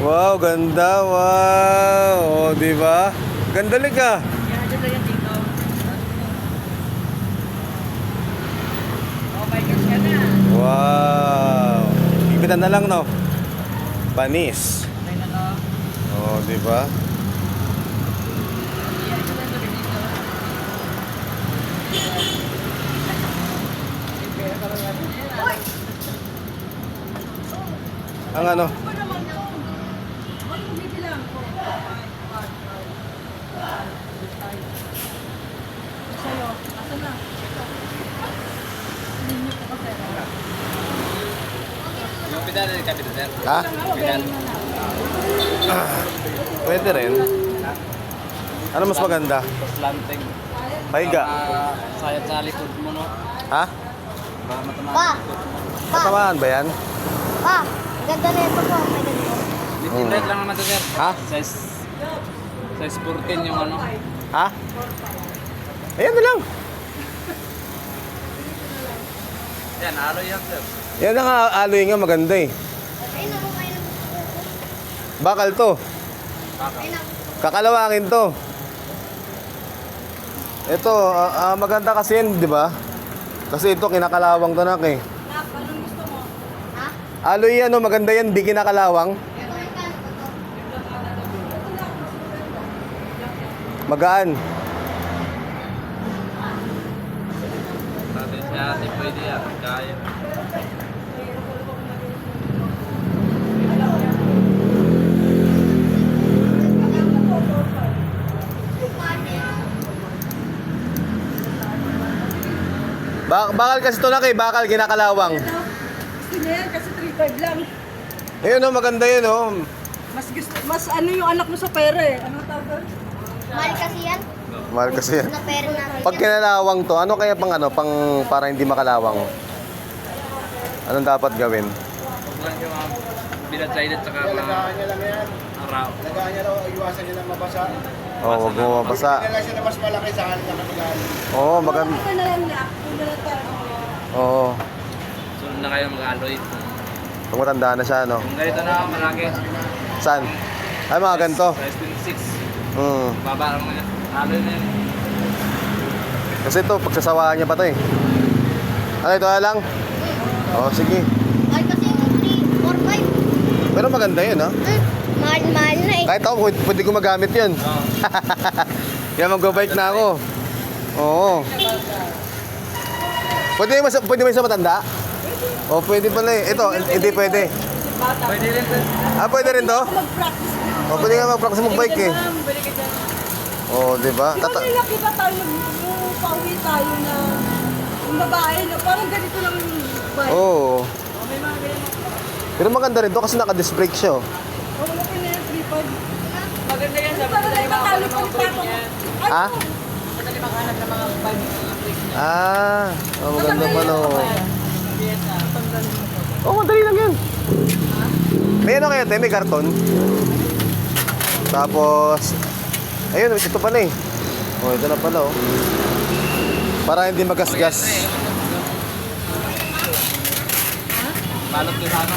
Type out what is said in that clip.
Wow, ganda. Wow. O, di ba? Ganda lig ah. Yan, dyan lang yan dito. Oh my gosh ka na. Wow. Ipitan na lang, no? Panis. Okay na to. O, di ba? Yan, dyan lang dito. Ang ano? Sa'yo, asan na? Hindi niyo po kasi. Yung pedal ng kapito, sir. Ha? Pedal. Pwede rin. Ano mas maganda? Slanting. Pahiga. Sayad sa likod mo, no? Ha? Baka matamaan Pa! sa likod mo. Matamaan ba yan? Pa! Ganda na ito po. May ganito. Light lang naman to, sir. Ha? Size 14 yung ano. Ha? Ayan na lang. Yan, aloy yan, sir. Yan ang aloy nga maganda eh. Ayun na po kayo. Bakal to. Kakalawangin to. Ito, maganda kasi yan, di ba? Kasi ito, kinakalawang to nak eh. Anong gusto mo? Ha? Aloy yan, oh, maganda yan, di kinakalawang. Ito yung kano ko to. Magaan. Sabi siya, di pwede yan. Kaya. Bakal kasi to nak eh, bakal kinakalawang. Gusto niya yan kasi 3-5 lang. Ayun oh, maganda yun oh. Mas ano yung anak mo sa pera eh. Ano tawag doon? Mahal kasi yan. Mahal kasi yan. Na pera natin. Pag kinalawang to, ano kaya pang ano, pang para hindi makalawang? Anong dapat gawin? Huwag lang yung bilad-sided tsaka mga araw. Lagaan niya raw, iwasan niya lang mabasa. Oh, wag mo mabasa. Hindi nila siya na mas malaki sa kanila na mag-aalis. Oo, maganda. Ito na lang na. Ito na tayo. Oo. Sunod na kayo mag-aloy. Pag matanda na siya, no? Kung ganito na malaki. Saan? Ay, mga ganito. Size 26. Hmm. Baba lang mo yan. Aloy na yan. Kasi ito, pagsasawaan niya pa to eh. Ano, ito na lang? Oo, sige. Mahal kasi yung 3, 4, 5. Pero maganda yun, ha? Mahal na eh. Kahit ako, pwede ko magamit yun. Oo. Kaya mag-bike na ako. Oo. Pwede mo sa matanda? O, pwede pala eh. Ito, hindi pwede. Pwede rin, sir. Ah, pwede rin to? Mag-practice. O, pwede nga mag-practice mag-bike eh. Balik ka dyan. Oo, di ba? Di ba may nakita tayo yung pauwi tayo na yung babae na parang ganito lang yung bike. Oo. Oh, may mga ganyan. Pero maganda rin to kasi naka-disc brake siya. oh. Oh, wala pa na yan, 3-5. Maganda yan, sabi Parang ko may matalo pa rin pa ako. Ha? Madali maghanap ng mga bike. Ah, oh, maganda pa no. Tandaan mo. Oh, madali lang yan. May ano kaya, te? May karton. Tapos, ayun, ito pala eh. Oh, ito na pala oh. Para hindi magasgas. Balot ko sa ano.